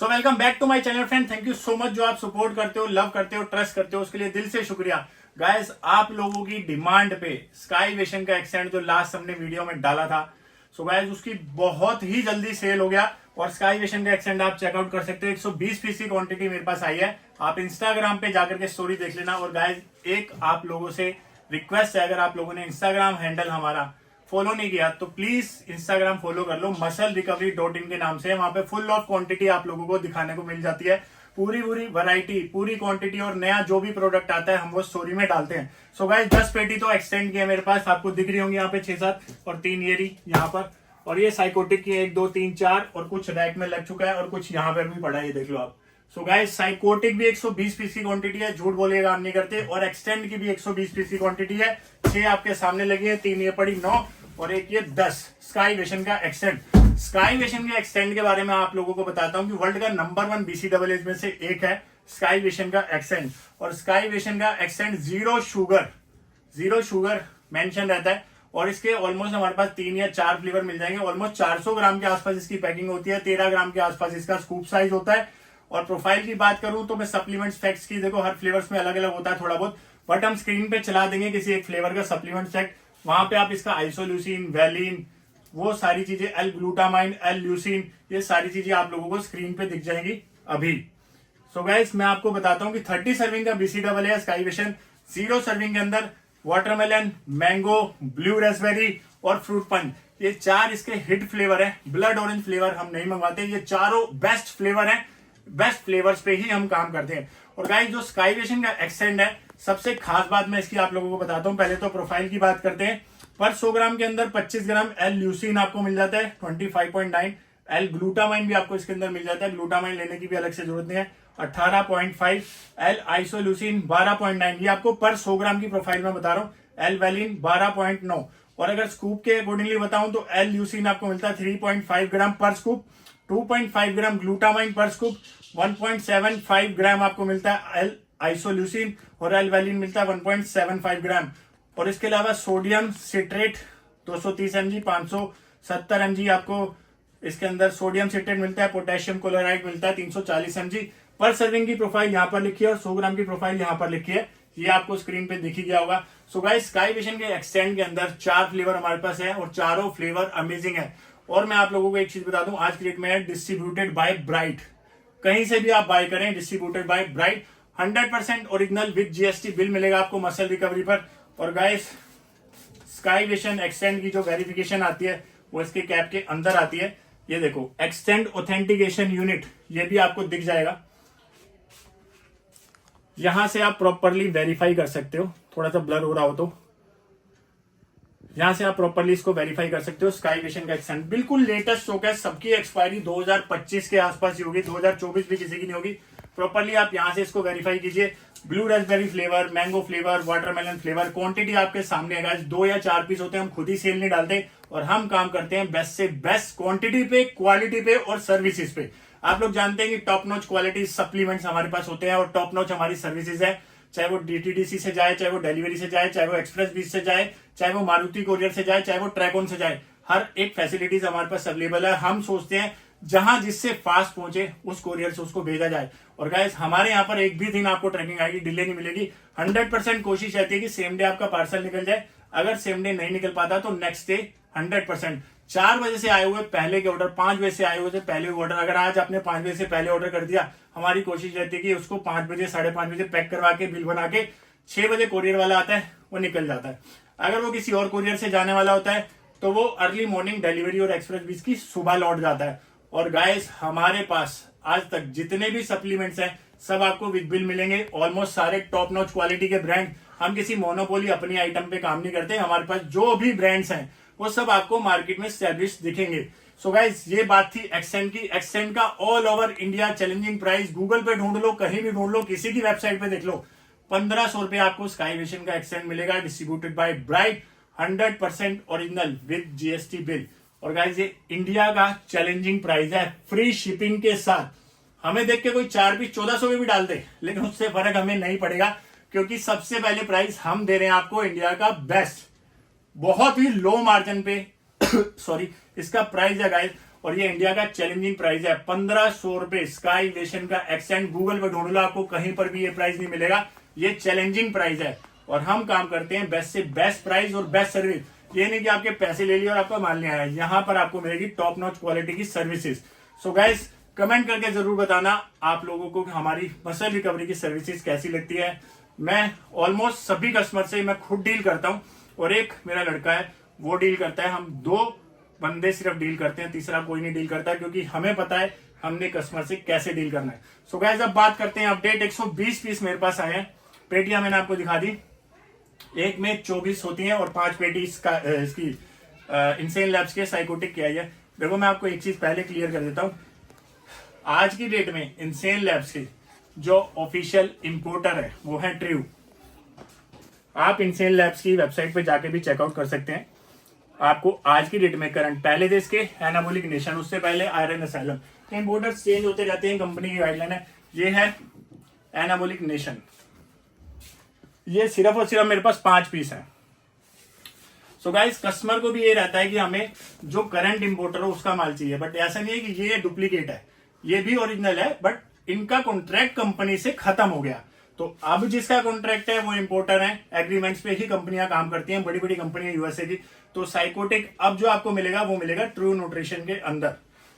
So welcome back to my channel friend. Thank you so much जो आप support करते हो, लव करते हो, ट्रस्ट करते हो, उसके लिए दिल से शुक्रिया। गाइस आप लोगों की डिमांड पे स्काई विशन का एक्सेंट जो लास्ट हमने वीडियो में डाला था, सो गाइस उसकी बहुत ही जल्दी सेल हो गया और स्काई विशन का एक्सेंट आप चेकआउट कर सकते हो। 120 पीस की क्वांटिटी मेरे पास आई है। आप इंस्टाग्राम पे जाकर के स्टोरी देख लेना। और गाइस एक आप लोगों से रिक्वेस्ट है, अगर आप लोगों ने इंस्टाग्राम हैंडल हमारा फॉलो नहीं किया तो प्लीज इंस्टाग्राम फॉलो कर लो। musclerecovery.in के नाम से वहां पे फुल ऑफ क्वांटिटी आप लोगों को दिखाने को मिल जाती है। पूरी वैरायटी, पूरी क्वांटिटी और नया जो भी प्रोडक्ट आता है हम वो स्टोरी में डालते हैं। सो गाइस 10 पेटी तो एक्सटेंड की है मेरे पास, आपको दिख रही होंगी यहाँ पे 6-7 और 3 ये रही यहाँ पर। और ये साइकोटिक की 1 2 3 4 और कुछ रैक में लग चुका है और कुछ यहाँ पर भी पड़ा है, ये देख लो आप। सो गाइस साइकोटिक भी 120 पीस की क्वांटिटी है, झूठ बोलिएगा हम नहीं करते। और एक्सटेंड की भी 120 पीस की क्वांटिटी है। 6 आपके सामने लगी है, 3 ये पड़ी 9 और एक ये 10 स्काई विशन का एक्सटेंड। स्काई विशन के एक्सटेंड के बारे में आप लोगों को बताता हूं कि वर्ल्ड का नंबर 1 BCAAs में से एक है स्काई विशन का एक्सटेंड। और स्काई विशन का एक्सटेंड जीरो शुगर मेंशन रहता है। और इसके ऑलमोस्ट हमारे पास 3 या 4 फ्लेवर मिल जाएंगे। ऑलमोस्ट 400 ग्राम के आसपास इसकी पैकिंग होती है, 13 ग्राम के आसपास इसका स्कूप साइज होता है। और प्रोफाइल की बात करूं तो मैं सप्लीमेंट्स फैक्ट्स की, देखो हर फ्लेवर्स में अलग अलग होता है थोड़ा बहुत, बट हम स्क्रीन पे चला देंगे किसी एक फ्लेवर का सप्लीमेंट फैक्ट। वहां पे आप इसका आइसोल्यूसिन, वैलिन, वो सारी चीजें, एल ग्लूटामाइन, एल ल्यूसिन, ये सारी चीजें आप लोगों को स्क्रीन पे दिख जाएंगी अभी। सो गाइस मैं आपको बताता हूं कि 30 सर्विंग का BCAA स्काई विशन, 0 सर्विंग के अंदर वाटरमेलन, मैंगो, ब्लू रेसबेरी और फ्रूट पंच, ये 4 इसके हिट फ्लेवर है। ब्लड ऑरेंज फ्लेवर हम नहीं मंगवाते, ये चारों बेस्ट फ्लेवर है। बेस्ट फ्लेवर्स पे ही हम काम करते हैं। और गाइस जो स्काई विशन का एक्सटेंड है, सबसे खास बात मैं इसकी आप लोगों को बताता हूं। पहले तो प्रोफाइल की बात करते हैं। पर 100 ग्राम के अंदर 25 ग्राम एल ल्यूसिन आपको मिल जाता है, 25.9 एल ग्लूटामाइन भी आपको इसके अंदर मिल जाता है, ग्लूटामाइन लेने की भी अलग से जरूरत नहीं है। 18.5 एल आइसोल्यूसिन, 12.9 ये आपको पर 100 ग्राम की प्रोफाइल में बता रहा हूँ। एल वैलिन 12.9 और अगर स्कूप के अकॉर्डिंगली बताऊं तो एल ल्यूसिन आपको मिलता है 3.5 ग्राम पर स्कूप, 2.5 ग्राम ग्लूटामाइन पर स्कूप, 1.75 ग्राम आपको मिलता है एल आइसोल्यूसिन और एल वैलिन मिलता है 1.75 ग्राम। और इसके अलावा सोडियम सिट्रेट 230 mg, 570 mg आपको इसके अंदर सोडियम सिट्रेट मिलता है। पोटेशियम क्लोराइड मिलता है 340 mg। पर सर्विंग की प्रोफाइल यहाँ पर लिखी है और 100 ग्राम की प्रोफाइल यहाँ पर लिखी है, ये आपको स्क्रीन पे दिख ही गया होगा। सो गाइस स्काई विशन के एक्सटेंड के अंदर 4 फ्लेवर हमारे पास है और चारों फ्लेवर अमेजिंग है। और मैं आप लोगों को एक चीज बता दूं, आज की डेट में है डिस्ट्रीब्यूटेड बाय ब्राइट। कहीं से भी आप बाय करें, distributed by bright, 100% original with GST bill मिलेगा आपको मसल रिकवरी पर। और गाइस स्काई विशन एक्सटेंड की जो वेरिफिकेशन आती है वो इसके कैप के अंदर आती है। ये देखो एक्सटेंड ऑथेंटिकेशन यूनिट, ये भी आपको दिख जाएगा। यहां से आप प्रॉपरली वेरीफाई कर सकते हो, थोड़ा सा ब्लर हो रहा हो तो यहां से आप प्रॉपरली इसको वेरीफाई कर सकते हो। स्काई विशन का एक्सटेंड बिल्कुल लेटेस्ट स्टॉक है, सबकी एक्सपायरी 2025 के आसपास ही होगी, 2024 भी किसी की नहीं होगी। प्रॉपरली आप यहां से इसको वेरीफाई कीजिए। Blue Raspberry flavour, mango flavour, watermelon flavour, quantity आपके सामने है। 2 या 4 पीस होते हैं, हम खुद ही सेल नहीं डालते और हम काम करते हैं बेस्ट से बेस्ट क्वांटिटी पे, क्वालिटी पे और सर्विसेज पे। आप लोग जानते हैं कि टॉप नॉच क्वालिटी सप्लीमेंट्स हमारे पास होते हैं और टॉप नॉच हमारी सर्विसेज है। चाहे वो DTDC से जाए, चाहे वो डिलीवरी से जाए, चाहे वो एक्सप्रेस बीस से जाए, चाहे वो मारुति कोरियर से जाए, चाहे वो ट्रैकोन से जाए, हर एक फैसिलिटीज हमारे पास अवेलेबल है। हम सोचते हैं जहां जिससे फास्ट पहुंचे उस कोरियर से उसको भेजा जाए। और गाइस हमारे यहाँ पर एक भी दिन आपको ट्रैकिंग आईडी डिले नहीं मिलेगी। 100% कोशिश रहती है कि सेम डे आपका पार्सल निकल जाए। अगर सेम डे नहीं निकल पाता तो नेक्स्ट डे 100%। 4 बजे से आए हुए पहले के ऑर्डर, 5 बजे से आए हुए से पहले ऑर्डर, अगर आज आपने 5 बजे से पहले ऑर्डर कर दिया, हमारी कोशिश रहती है कि उसको 5 बजे 5:30 बजे पैक करवा के बिल बना के 6 बजे कोरियर वाला आता है, वो निकल जाता है। अगर वो किसी और कोरियर से जाने वाला होता है तो वो अर्ली मॉर्निंग डिलीवरी और एक्सप्रेस बीस की सुबह लौट जाता है। और गाइस हमारे पास आज तक जितने भी सप्लीमेंट्स हैं सब आपको विद बिल मिलेंगे। ऑलमोस्ट सारे टॉप नॉच क्वालिटी के ब्रांड, हम किसी मोनोपोली अपनी आइटम पे काम नहीं करते। हमारे पास जो भी ब्रांड्स हैं वो सब आपको मार्केट में स्टैब्लिश दिखेंगे। सो गाइस ये बात थी एक्सटेंड की। एक्सटेंड का all over India challenging price, Google पे ढूंढ लो, कहीं भी ढूंढ लो, किसी की वेबसाइट पे देख लो, 1500 रुपए आपको स्काई विशन का एक्सटेंड मिलेगा, distributed by bright, 100% original with GST bill. और गाइस ये इंडिया का चैलेंजिंग प्राइस है, फ्री शिपिंग के साथ। हमें देख के कोई 4 पीस 1400 में भी डाल दे, लेकिन उससे फर्क हमें नहीं पड़ेगा, क्योंकि सबसे पहले प्राइस हम दे रहे हैं आपको इंडिया का बेस्ट, बहुत ही लो मार्जिन पे सॉरी इसका प्राइस है गाइस। और ये इंडिया का चैलेंजिंग प्राइस है 1500 रुपए। स्काई वेशन का एक्सेंट गूगल पे ढूंढ लो, आपको कहीं पर भी ये प्राइस नहीं मिलेगा। ये चैलेंजिंग प्राइस है और हम काम करते हैं बेस्ट से बेस्ट प्राइस और बेस्ट सर्विस। ये नहीं कि आपके पैसे ले लिए और आपका माल नहीं आया, यहाँ पर आपको मिलेगी टॉप नॉच क्वालिटी की सर्विसेज। सो गाइस कमेंट करके जरूर बताना आप लोगों को हमारी मसल रिकवरी की सर्विसेज कैसी लगती है। मैं ऑलमोस्ट सभी कस्टमर से मैं खुद डील करता हूं और एक मेरा लड़का है वो डील करता है। हम 2 बंदे सिर्फ डील करते हैं, तीसरा कोई नहीं डील करता, क्योंकि हमें पता है हमने कस्टमर से कैसे डील करना है। सो गाइस अब बात करते हैं अपडेट। 120 पीस मेरे पास आए हैं। पेटियां मैंने आपको दिखा दी, एक में 24 होती हैं और 5 पेटी इसकी इंसेन लैब्स के साइकोटिक की आई है। देखो मैं आपको एक चीज पहले क्लियर कर देता हूं, आज की डेट में इंसेन लैब्स के जो ऑफिशियल इंपोर्टर है वो है ट्रू। आप इंसेन लैब्स की वेबसाइट पे जाके भी चेकआउट कर सकते हैं। आपको आज की डेट में करंट, पहले थे इसके एनाबोलिक नेशन, उससे पहले आयरन असैलम, इंपोर्टर्स चेंज होते रहते हैं, कंपनी की गाइडलाइन है। ये है एनाबोलिक नेशन, ये सिर्फ और सिर्फ मेरे पास 5 पीस है। सो गाइस कस्टमर को भी ये रहता है कि हमें जो करंट इंपोर्टर हो उसका माल चाहिए, बट ऐसा नहीं है कि ये डुप्लीकेट है, ये भी ओरिजिनल है, बट इनका कॉन्ट्रैक्ट कंपनी से खत्म हो गया। तो अब जिसका कॉन्ट्रैक्ट है वो इंपोर्टर है, एग्रीमेंट्स पे ही कंपनियां काम करती हैं, बड़ी बड़ी कंपनियां यूएसए की। तो साइकोटिक अब जो आपको मिलेगा वो मिलेगा ट्रू न्यूट्रिशन के अंदर,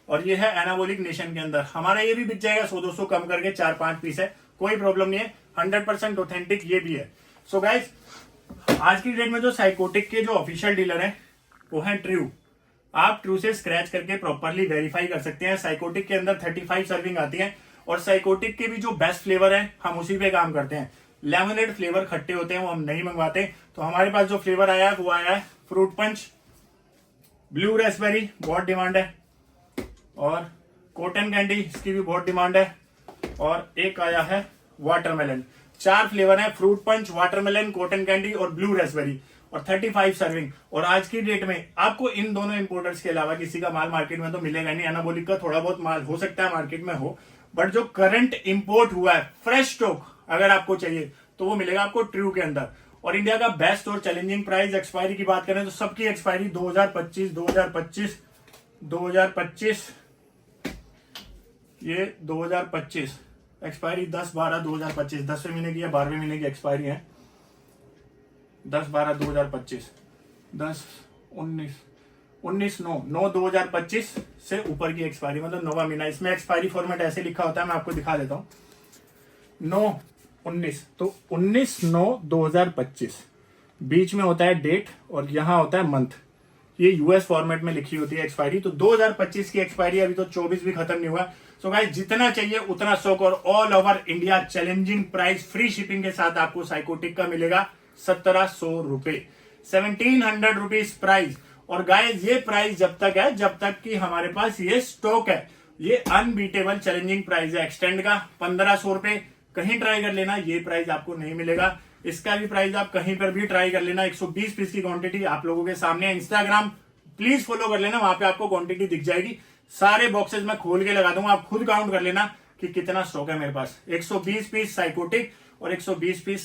और ये है एनाबोलिक नेशन के अंदर। हमारा ये भी बिक जाएगा 100-200 कम करके, 4-5 पीस है, कोई प्रॉब्लम नहीं है, 100% ऑथेंटिक ये भी है। सो गाइस आज की डेट में जो साइकोटिक के जो ऑफिशियल डीलर है वो है ट्रू। आप ट्रू से स्क्रैच करके प्रॉपरली वेरीफाई कर सकते हैं। साइकोटिक के अंदर 35 सर्विंग आती है और साइकोटिक के भी जो बेस्ट फ्लेवर है हम उसी पे काम करते हैं। लेमनेड फ्लेवर खट्टे होते हैं वो हम नहीं मंगवाते। तो हमारे पास जो फ्लेवर आया है वो आया है फ्रूट पंच, ब्लू रेस्पबेरी बहुत डिमांड है, और कॉटन कैंडी इसकी भी बहुत डिमांड है, और एक आया है वाटरमेलन। 4 फ्लेवर है, fruit punch, watermelon, cotton candy और ब्लू रेस्पबेरी, और 35 सर्विंग। और आज की डेट में आपको इन दोनों इंपोर्टर्स के अलावा किसी का माल मार्केट में तो मिलेगा नहीं। एनाबोलिक का थोड़ा बहुत माल हो सकता है मार्केट में हो, बट जो करंट इंपोर्ट हुआ है फ्रेश स्टॉक अगर आपको चाहिए तो वो मिलेगा आपको ट्रू के अंदर। और इंडिया का बेस्ट और चैलेंजिंग प्राइस, एक्सपायरी की बात करें तो सबकी एक्सपायरी 2025, 2025, 2025, ये 2025 एक्सपायरी 10/12/2025, 10वें महीने की या 12वें महीने की एक्सपायरी है। 10/12/2025, 19/9/2025 से ऊपर की एक्सपायरी, मतलब 9वां महीना। इसमें एक्सपायरी फॉर्मेट ऐसे लिखा होता है, मैं आपको दिखा देता हूँ, 9/19, तो 19/9/2025 बीच में होता है डेट और यहाँ होता है मंथ। ये यूएस फॉर्मेट में लिखी होती है एक्सपायरी। तो 2025 की एक्सपायरी, अभी तो 24 भी खत्म नहीं हुआ। सो गाइस जितना चाहिए उतना स्टॉक, और all over India challenging price, free shipping के साथ आपको साइकोटिक का मिलेगा 1700 रुपए, 1700 रुपीज प्राइस। और गाइस ये प्राइस जब तक है जब तक कि हमारे पास ये स्टॉक है। ये अनबीटेबल चैलेंजिंग प्राइस है। एक्सटेंड का 1500 रुपए, कहीं ट्राई कर लेना, ये प्राइस आपको नहीं मिलेगा। इसका भी प्राइस आप कहीं पर भी ट्राई कर लेना। 120 पीस की क्वांटिटी आप लोगों के सामने। इंस्टाग्राम प्लीज फॉलो कर लेना, वहां पे आपको क्वांटिटी दिख जाएगी। सारे बॉक्सेस मैं खोल के लगा दूंगा, आप खुद काउंट कर लेना कि कितना स्टॉक है मेरे पास। 120 पीस साइकोटिक और 120 पीस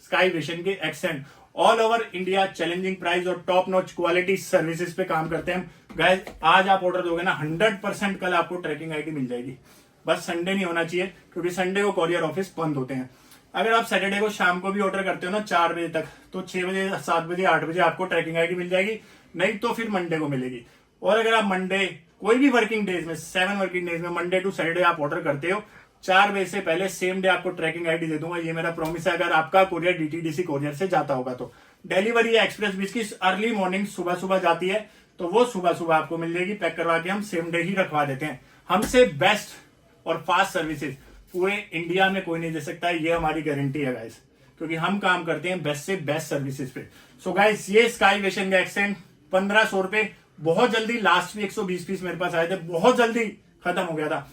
स्काई विशन के accent, all over India challenging price और टॉप नॉच क्वालिटी सर्विसेज पे काम करते हैं। गाइस आज आप ऑर्डर दोगे ना 100% कल आपको ट्रैकिंग आईडी मिल जाएगी। बस संडे नहीं होना चाहिए, क्योंकि संडे को कोरियर ऑफिस बंद होते हैं। अगर आप सैटरडे को शाम को भी ऑर्डर करते हो ना 4 बजे तक, तो 6 बजे, 7 बजे, 8 बजे आपको ट्रैकिंग आईडी मिल जाएगी, नहीं तो फिर मंडे को मिलेगी। और अगर आप मंडे, कोई भी वर्किंग डेज में, 7 वर्किंग डेज में, मंडे टू सैटरडे आप ऑर्डर करते हो, 4 बजे से पहले सेम डे आपको ट्रैकिंग आईडी दे दूंगा। ये मेरा प्रॉमिस है, अगर आपका कोरियर डीटीडीसी कोरियर से जाता होगा तो। डिलीवरी एक्सप्रेस बीच की अर्ली मॉर्निंग सुबह सुबह जाती है, तो वो सुबह सुबह आपको मिल जाएगी पैक करवा के। हम सेम डे ही रखवा देते हैं। हमसे बेस्ट और फास्ट सर्विसेज पूरे इंडिया में कोई नहीं दे सकता, ये हमारी गारंटी है गाइस, क्योंकि हम काम करते हैं बेस्ट से बेस्ट सर्विसेज पे। सो गाइस ये स्काई वेशन का एक्सेंट 1500 रुपए, बहुत जल्दी, लास्ट भी 120 पीस मेरे पास आए थे, बहुत जल्दी खत्म हो गया था।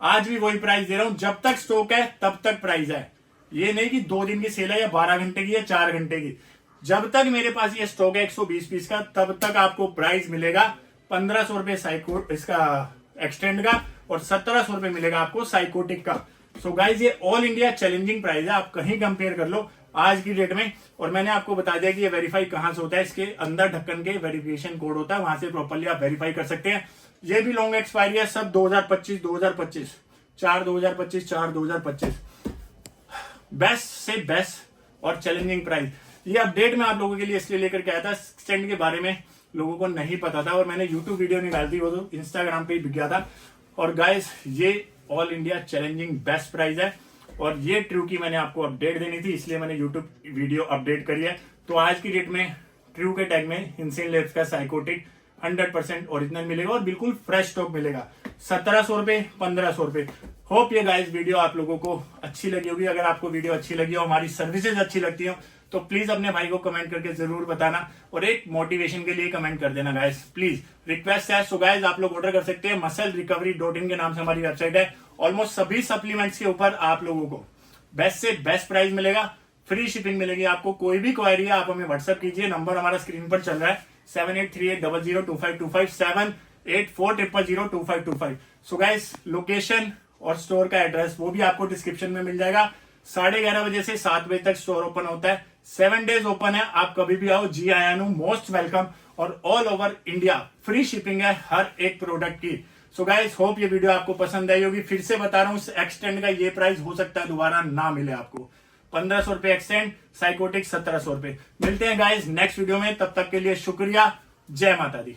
आज भी वही प्राइस दे रहा हूं, जब तक स्टॉक है तब तक प्राइस है। ये नहीं कि 2 दिन की सेल है या 12 घंटे की या 4 घंटे की, जब तक मेरे पास ये स्टॉक है 120 पीस का, तब तक आपको प्राइस मिलेगा 1500 रुपए साइको इसका एक्सटेंड का, और 1700 रुपए मिलेगा आपको साइकोटिक का। सो गाइज ये ऑल इंडिया चैलेंजिंग प्राइस है, आप कहीं कंपेयर कर लो आज की डेट में। और मैंने आपको बता दिया कि ये वेरीफाई कहां से होता है, इसके अंदर ढक्कन के वेरिफिकेशन कोड होता है, वहां से प्रॉपर्ली आप वेरीफाई कर सकते हैं। ये भी लॉन्ग एक्सपायरी है, सब 2025 2025 4 2025 4 2025। बेस्ट से बेस्ट और चैलेंजिंग प्राइस। ये अपडेट मैं आप लोगों के लिए इसलिए लेकर के आया था, एक्सटेंड के बारे में लोगों को नहीं पता था और मैंने यूट्यूब वीडियो नहीं डाल दी, वो तो इंस्टाग्राम पे ही बिक गया था। और गाइस ये all India challenging best price है और ये ट्रू की मैंने आपको अपडेट देनी थी, इसलिए मैंने यूट्यूब वीडियो अपडेट करी है। तो आज की डेट में ट्रू के टैग में हिंसेन लैब्स का साइकोटिक 100% ओरिजिनल मिलेगा और बिल्कुल फ्रेश स्टॉक मिलेगा। 1700 रुपए 1500 रुपए। होप ये गाइस वीडियो आप लोगों को अच्छी लगी होगी। अगर आपको वीडियो अच्छी लगी हो, हमारी सर्विसेज अच्छी लगती हो, तो प्लीज अपने भाई को कमेंट करके जरूर बताना और एक मोटिवेशन के लिए कमेंट कर देना गाइस, प्लीज रिक्वेस्ट है। सो गाइस आप लोग ऑर्डर कर सकते हैं, musclerecovery.in के नाम से हमारी वेबसाइट है। ऑलमोस्ट सभी सप्लीमेंट्स के ऊपर आप लोगों को बेस्ट से बेस्ट प्राइस मिलेगा, फ्री शिपिंग मिलेगी आपको। कोई भी क्वायरी है आप हमें व्हाट्सएप कीजिए, नंबर हमारा स्क्रीन पर चल रहा है 7838002525 7840002525। सो गाइस लोकेशन और स्टोर का एड्रेस वो भी आपको डिस्क्रिप्शन में मिल जाएगा। 11:30 बजे से 7 बजे तक स्टोर ओपन होता है, 7 डेज ओपन है। आप कभी भी आओ, जी आया नु मोस्ट वेलकम। और all over India free shipping है हर एक प्रोडक्ट की। सो गाइस होप ये वीडियो आपको पसंद आई होगी। फिर से बता रहा हूँ, एक्सटेंड का ये प्राइस हो सकता है दोबारा ना मिले आपको। 1500 रुपए एक्सटेंड, साइकोटिक 1700 रुपए। मिलते हैं गाइस नेक्स्ट वीडियो में, तब तक के लिए शुक्रिया। जय माता दी।